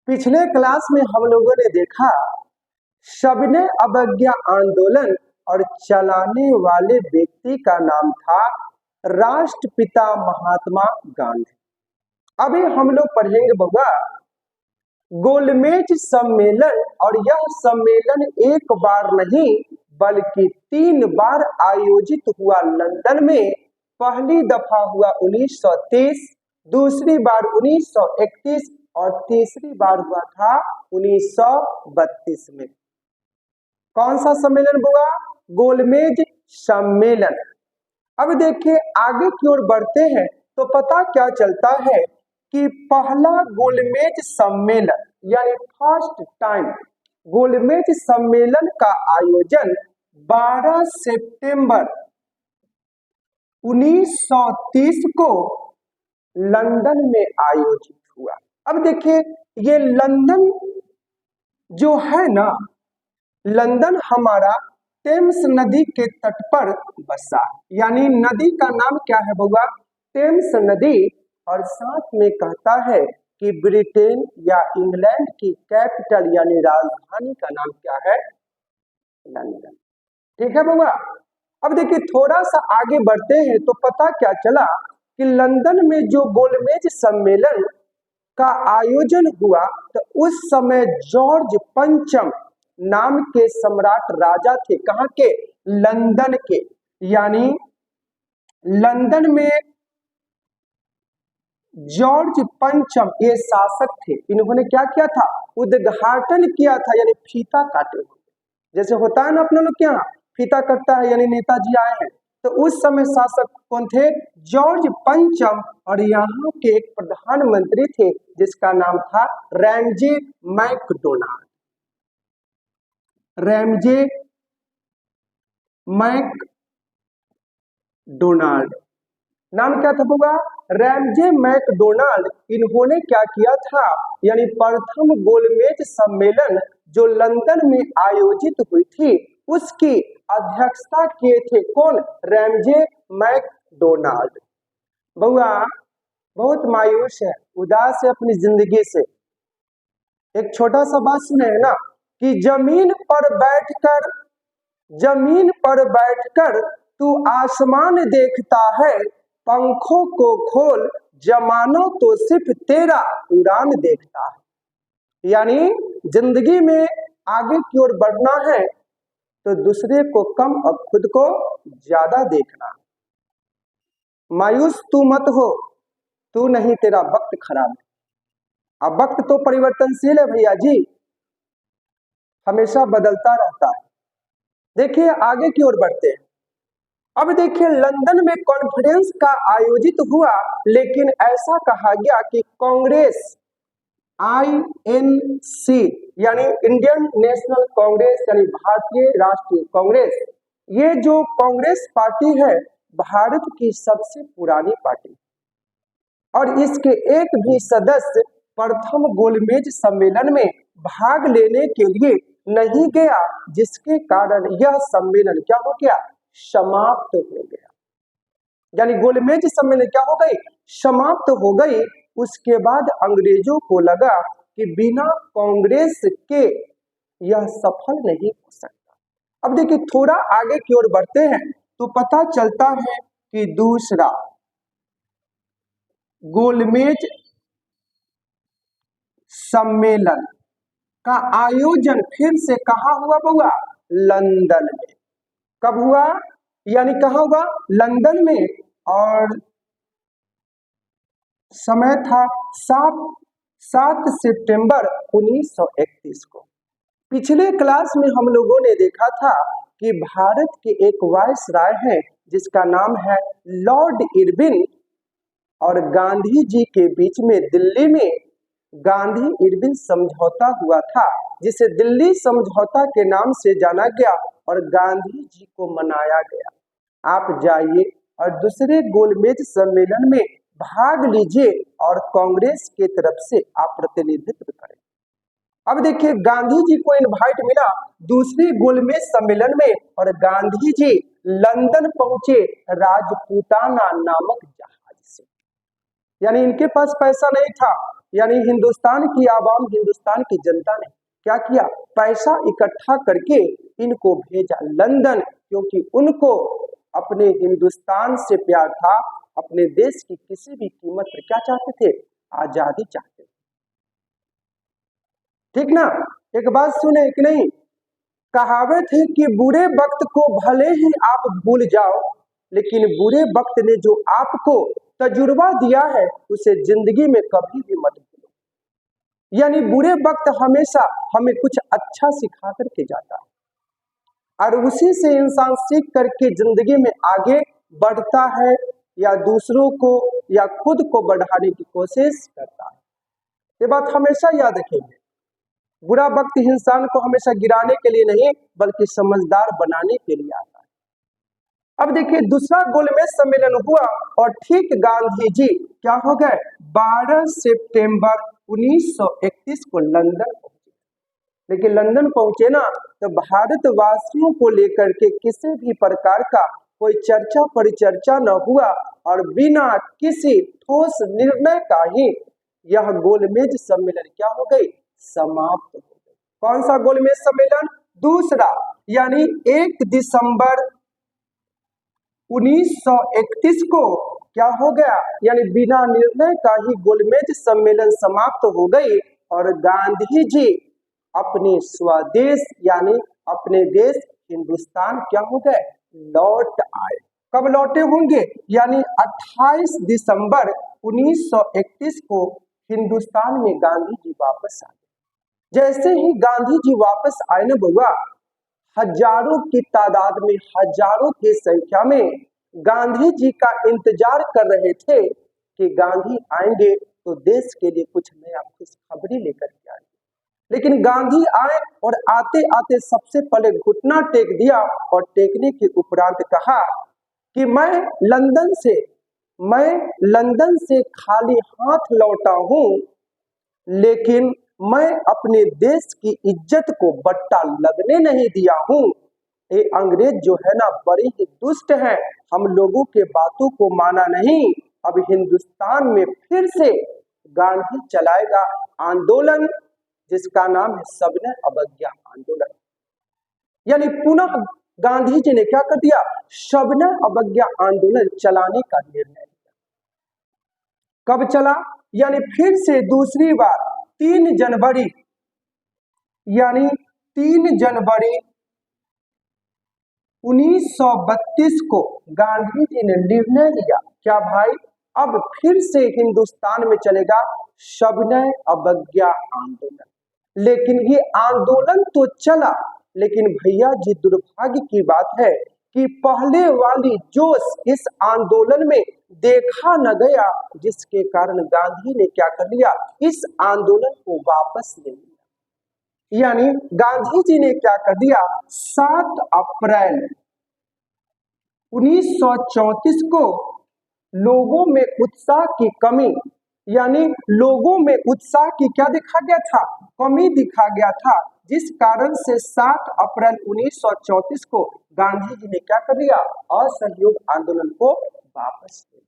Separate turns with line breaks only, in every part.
पिछले क्लास में हम लोगों ने देखा सविनय अवज्ञा आंदोलन और चलाने वाले व्यक्ति का नाम था राष्ट्रपिता महात्मा गांधी। अभी हम लोग पढ़ेंगे बउआ गोलमेज सम्मेलन, और यह सम्मेलन एक बार नहीं बल्कि 3 बार आयोजित हुआ लंदन में। पहली दफा हुआ 1930, दूसरी बार 1931 और तीसरी बार हुआ था 1932 में। कौन सा सम्मेलन हुआ? गोलमेज सम्मेलन। अब देखिए आगे की ओर बढ़ते हैं तो पता क्या चलता है कि पहला गोलमेज सम्मेलन यानी फर्स्ट टाइम गोलमेज सम्मेलन का आयोजन 12 सितंबर 1930 को लंदन में आयोजित हुआ। अब देखिए ये लंदन जो है ना, लंदन हमारा टेम्स नदी के तट पर बसा, यानी नदी का नाम क्या है बउआ? टेम्स नदी। और साथ में कहता है कि ब्रिटेन या इंग्लैंड की कैपिटल यानी राजधानी का नाम क्या है? लंदन। ठीक है बउआ। अब देखिए थोड़ा सा आगे बढ़ते हैं तो पता क्या चला कि लंदन में जो गोलमेज सम्मेलन का आयोजन हुआ तो उस समय जॉर्ज पंचम नाम के सम्राट राजा थे। कहाँ के? लंदन के। यानी लंदन में जॉर्ज पंचम ये शासक थे। इन्होंने क्या किया था? उद्घाटन किया था, यानी फीता काटे। जैसे होता है ना अपने लोग क्या फीता कटता है, यानी नेताजी आए हैं, तो उस समय शासक कौन थे? जॉर्ज पंचम। और यहाँ के एक प्रधानमंत्री थे जिसका नाम था रैमजे मैकडोनाल्ड। रैमजे मैकडोनाल्ड नाम क्या था बउआ? Ramsay MacDonald. इन्होंने क्या किया था, यानी प्रथम गोलमेज सम्मेलन जो लंदन में आयोजित हुई थी उसकी अध्यक्षता किए थे। कौन? Ramsay MacDonald. बउआ बहुत मायूस है, उदास है अपनी जिंदगी से। एक छोटा सा बात सुने है ना कि जमीन पर बैठकर तू आसमान देखता है, पंखों को खोल जमानो तो सिर्फ तेरा उड़ान देखता है। यानी जिंदगी में आगे की ओर बढ़ना है तो दूसरे को कम और खुद को ज्यादा देखना। मायूस तू मत हो, तू नहीं तेरा वक्त खराब है। अब वक्त तो परिवर्तनशील है भैया जी, हमेशा बदलता रहता है। देखिए आगे की ओर बढ़ते हैं। अब देखिए लंदन में कॉन्फ्रेंस का आयोजित हुआ, लेकिन ऐसा कहा गया कि कांग्रेस INC यानी इंडियन नेशनल कांग्रेस यानी भारतीय राष्ट्रीय कांग्रेस, ये जो कांग्रेस पार्टी है भारत की सबसे पुरानी पार्टी, और इसके एक भी सदस्य प्रथम गोलमेज सम्मेलन में भाग लेने के लिए नहीं गया, जिसके कारण यह सम्मेलन क्या हो गया? समाप्त हो गया। यानी गोलमेज सम्मेलन क्या हो गई? समाप्त हो गई। उसके बाद अंग्रेजों को लगा कि बिना कांग्रेस के यह सफल नहीं हो सकता। अब देखिए थोड़ा आगे की ओर बढ़ते हैं तो पता चलता है कि दूसरा गोलमेज सम्मेलन का आयोजन फिर से कहाँ हुआ बउआ? लंदन में। कब हुआ? यानी कहाँ हुआ? लंदन में। और समय था 7 सितंबर 1931 को। पिछले क्लास में हम लोगों ने देखा था कि भारत के एक वायसराय हैं जिसका नाम है लॉर्ड इरविन, और गांधी जी के बीच में दिल्ली में गांधी इरविन समझौता हुआ था, जिसे दिल्ली समझौता के नाम से जाना गया और गांधी जी को मनाया गया। आप जाइए और दूसरे गोलमेज सम्मेलन में भाग लीजिए और कांग्रेस के तरफ से आप प्रतिनिधित्व करें। अब देखिए गांधी जी को इनवाइट मिला दूसरे गोलमेज सम्मेलन में, और गांधी जी लंदन पहुंचे राजपूताना नामक जहाज से। यानी इनके पास पैसा नहीं था, यानी हिंदुस्तान की आवाम, हिंदुस्तान की जनता ने क्या किया, पैसा इकट्ठा करके इनको भेजा लंदन, क्योंकि उनको अपने हिंदुस्तान से प्यार था, अपने देश की किसी भी कीमत पर क्या चाहते थे, आजादी चाहते थे। ठीक ना। एक बात सुने कि नहीं, कहावत है कि बुरे वक्त को भले ही आप भूल जाओ, लेकिन बुरे वक्त ने जो आपको तजुर्बा दिया है उसे जिंदगी में कभी भी मत भूलो। यानी बुरे वक्त हमेशा हमें कुछ अच्छा सिखा करके जाता है और उसी से इंसान सीख करके जिंदगी में आगे बढ़ता है या दूसरों को या खुद को बढ़ाने की कोशिश करता है। ये बात हमेशा याद रखेंगे। बुरा वक्त इंसान को हमेशा गिराने के लिए नहीं बल्कि समझदार बनाने के लिए आता है। अब देखिए दूसरा गोलमेज सम्मेलन हुआ और ठीक गांधी जी क्या हो गए, 12 सितंबर 1931 को लंदन पहुंचे। लेकिन लंदन पहुंचे ना तो भारतवासियों को लेकर के किसी भी प्रकार का कोई चर्चा परिचर्चा न हुआ और बिना किसी ठोस निर्णय का ही यह गोलमेज सम्मेलन क्या हो गई, समाप्त हो गई। कौन सा गोलमेज सम्मेलन, दूसरा, यानी 1 दिसंबर 1931 को क्या हो गया, यानी बिना निर्णय का ही गोलमेज सम्मेलन समाप्त हो गई और गांधी जी अपने स्वदेश यानी अपने देश हिंदुस्तान क्या हो गए, लौट आए। कब लौटे होंगे, यानी 28 दिसंबर 1931 को हिंदुस्तान में गांधी जी वापस आए। जैसे ही गांधी जी वापस आए ना बउआ, हजारों की तादाद में, हजारों की संख्या में गांधी जी का इंतजार कर रहे थे कि गांधी आएंगे तो देश के लिए कुछ नया खुशखबरी लेकर के आएंगे। लेकिन गांधी आए और आते आते सबसे पहले घुटना टेक दिया और टेकने के उपरांत कहा कि मैं लंदन से खाली हाथ लौटा हूं, लेकिन मैं अपने देश की इज्जत को बट्टा लगने नहीं दिया हूं। ये अंग्रेज जो है ना बड़े ही दुष्ट हैं, हम लोगों के बातों को माना नहीं। अब हिंदुस्तान में फिर से गांधी चलाएगा आंदोलन जिसका नाम है सविनय अवज्ञा आंदोलन। यानी पुनः गांधी जी ने क्या कर दिया, सविनय अवज्ञा आंदोलन चलाने का निर्णय लिया। कब चला, यानी फिर से दूसरी बार 3 जनवरी, यानी 3 जनवरी 1932 को गांधी जी ने निर्णय लिया, क्या भाई, अब फिर से हिंदुस्तान में चलेगा सविनय अवज्ञा आंदोलन। लेकिन ये आंदोलन तो चला, लेकिन भैया जी दुर्भाग्य की बात है कि पहले वाली जोश इस आंदोलन में देखा न गया, जिसके कारण गांधी ने क्या कर लिया, इस आंदोलन को वापस ले लिया। यानी गांधी जी ने क्या कर दिया, 7 अप्रैल 1934 को लोगों में उत्साह की कमी, यानी लोगों में उत्साह की क्या दिखा गया था, कमी दिखा गया था, जिस कारण से 7 अप्रैल 1934 को गांधी जी ने क्या कर दिया, असहयोग आंदोलन को वापस ले लिया।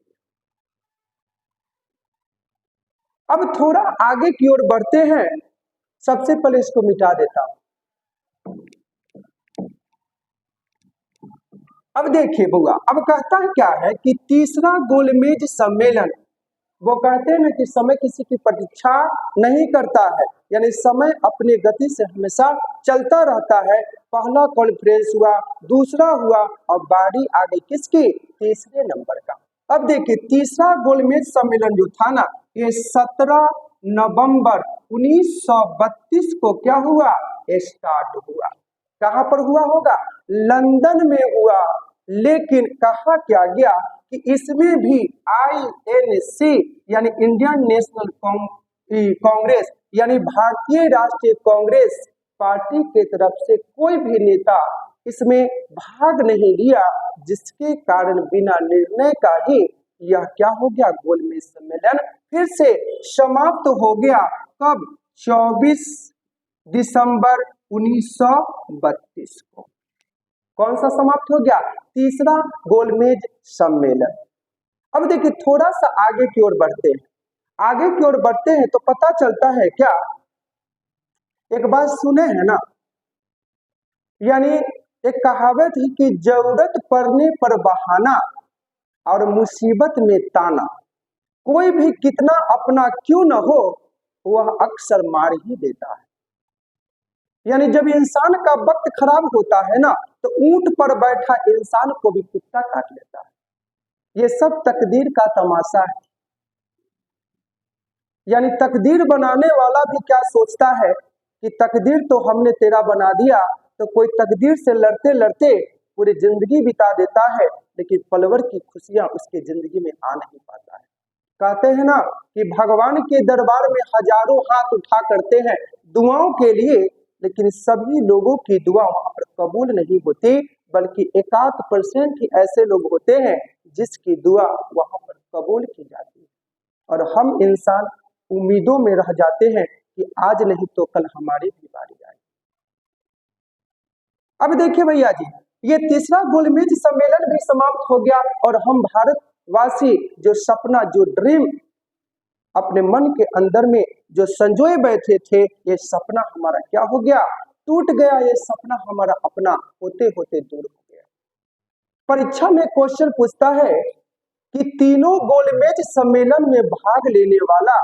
अब थोड़ा आगे की ओर बढ़ते हैं, सबसे पहले इसको मिटा देता हूं। अब देखिए बुआ, अब कहता है क्या है कि तीसरा गोलमेज सम्मेलन, वो कहते हैं ना कि समय किसी की प्रतीक्षा नहीं करता है, यानी समय अपने गति से हमेशा चलता रहता है। पहला कॉन्फ्रेंस हुआ, दूसरा हुआ और बारी आ गई किसकी, तीसरे नंबर का। अब देखिए तीसरा गोलमेज सम्मेलन जो था ना, ये 17 नवंबर 1932 को क्या हुआ, स्टार्ट हुआ। कहां पर हुआ होगा, लंदन में हुआ। लेकिन कहा क्या गया कि इसमें भी INC यानी इंडियन नेशनल कांग्रेस यानी भारतीय राष्ट्रीय कांग्रेस पार्टी के तरफ से कोई भी नेता इसमें भाग नहीं लिया, जिसके कारण बिना निर्णय का ही यह क्या हो गया, गोलमेज सम्मेलन फिर से समाप्त हो गया। कब, 24 दिसंबर 1932 को। कौन सा समाप्त हो गया, तीसरा गोलमेज सम्मेलन। अब देखिए थोड़ा सा आगे की ओर बढ़ते हैं। आगे की ओर बढ़ते हैं तो पता चलता है क्या, एक बात सुने हैं ना, यानी एक कहावत है कि जरूरत पड़ने पर बहाना और मुसीबत में ताना, कोई भी कितना अपना क्यों न हो वह अक्सर मार ही देता है। यानी जब इंसान का वक्त खराब होता है ना, तो ऊंट पर बैठा इंसान को भी कुत्ता काट लेता है। ये सब तकदीर का तमाशा है। यानी तकदीर बनाने वाला भी क्या सोचता है कि तकदीर तो हमने तेरा बना दिया, तो कोई तकदीर से लड़ते लड़ते पूरी जिंदगी बिता देता है, लेकिन पलवर की खुशियां उसके जिंदगी में आ नहीं पाता है। कहते हैं ना कि भगवान के दरबार में हजारों हाथ उठा करते हैं दुआओं के लिए, लेकिन सभी लोगों की दुआ वहां पर कबूल नहीं होती, बल्कि 1% ही ऐसे लोग होते हैं जिसकी दुआ वहां पर कबूल की जाती है। और हम इंसान उम्मीदों में रह जाते हैं कि आज नहीं तो कल हमारी भी बारी आएगी। अब देखिए भैया जी, ये तीसरा गोलमेज सम्मेलन भी समाप्त हो गया और हम भारतवासी जो सपना, जो ड्रीम अपने मन के अंदर में जो संजोए बैठे थे, ये सपना हमारा क्या हो गया, टूट गया। ये सपना हमारा अपना होते होते दूर हो गया। परीक्षा में क्वेश्चन पूछता है कि तीनों गोलमेज सम्मेलन में भाग लेने वाला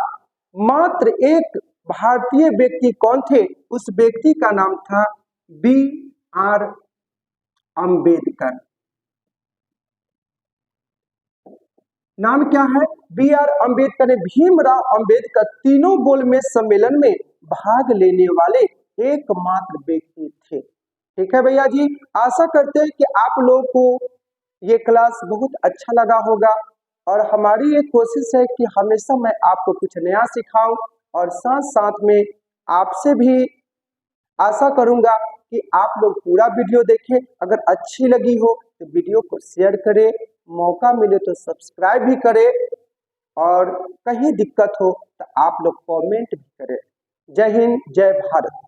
मात्र एक भारतीय व्यक्ति कौन थे? उस व्यक्ति का नाम था B.R. अम्बेडकर। नाम क्या है? B.R. अम्बेडकर ने, भीमराव अम्बेडकर तीनों गोलमेज सम्मेलन में भाग लेने वाले एकमात्र व्यक्ति थे। ठीक है भैया जी, आशा करते हैं कि आप लोगों को ये क्लास बहुत अच्छा लगा होगा और हमारी ये कोशिश है कि हमेशा मैं आपको कुछ नया सिखाऊं और साथ साथ में आपसे भी आशा करूंगा कि आप लोग पूरा वीडियो देखें। अगर अच्छी लगी हो तो वीडियो को शेयर करें, मौका मिले तो सब्सक्राइब भी करें और कहीं दिक्कत हो तो आप लोग कमेंट भी करें। जय हिंद, जय भारत।